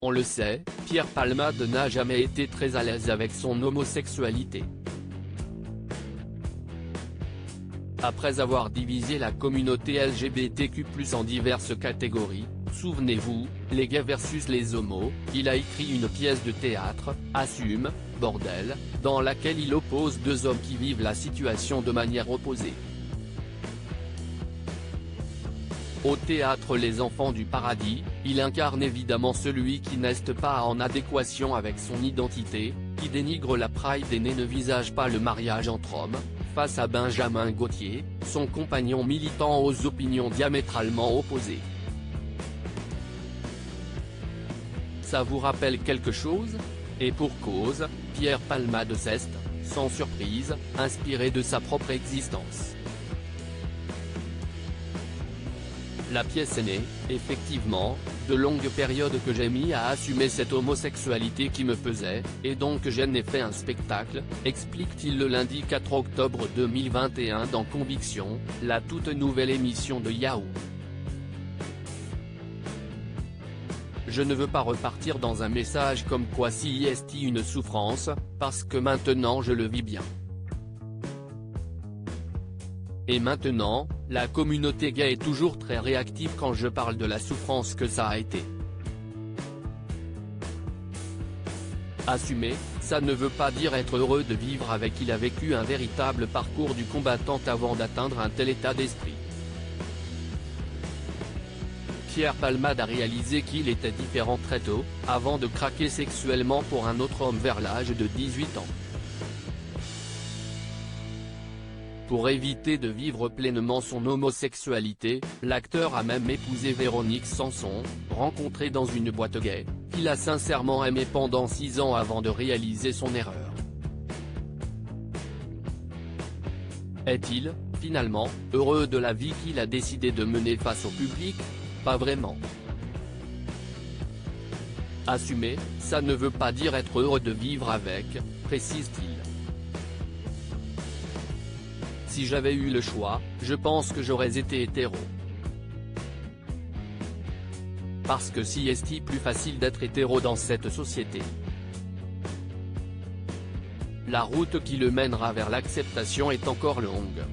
On le sait, Pierre Palmade n'a jamais été très à l'aise avec son homosexualité. Après avoir divisé la communauté LGBTQ+ en diverses catégories, souvenez-vous, les gays versus les homos, il a écrit une pièce de théâtre, Assume, bordel, dans laquelle il oppose deux hommes qui vivent la situation de manière opposée. Au théâtre Les Enfants du Paradis, il incarne évidemment celui qui n'est pas en adéquation avec son identité, qui dénigre la pride et ne visage pas le mariage entre hommes, face à Benjamin Gauthier, son compagnon militant aux opinions diamétralement opposées. Ça vous rappelle quelque chose? Et pour cause, Pierre Palmade s'est, sans surprise, inspiré de sa propre existence. La pièce est née, effectivement, de longues périodes que j'ai mis à assumer cette homosexualité qui me pesait, et donc j'en ai fait un spectacle, explique-t-il le lundi 4 octobre 2021 dans Conviction, la toute nouvelle émission de Yahoo. Je ne veux pas repartir dans un message comme quoi si est une souffrance, parce que maintenant je le vis bien. Et maintenant, la communauté gay est toujours très réactive quand je parle de la souffrance que ça a été. Assumer, ça ne veut pas dire être heureux de vivre avec. Il a vécu un véritable parcours du combattant avant d'atteindre un tel état d'esprit. Pierre Palmade a réalisé qu'il était différent très tôt, avant de craquer sexuellement pour un autre homme vers l'âge de 18 ans. Pour éviter de vivre pleinement son homosexualité, l'acteur a même épousé Véronique Sanson, rencontrée dans une boîte gay, qu'il a sincèrement aimée pendant 6 ans avant de réaliser son erreur. Est-il, finalement, heureux de la vie qu'il a décidé de mener face au public? Pas vraiment. Assumer, ça ne veut pas dire être heureux de vivre avec, précise-t-il. Si j'avais eu le choix, je pense que j'aurais été hétéro. Parce que si est plus facile d'être hétéro dans cette société. La route qui le mènera vers l'acceptation est encore longue.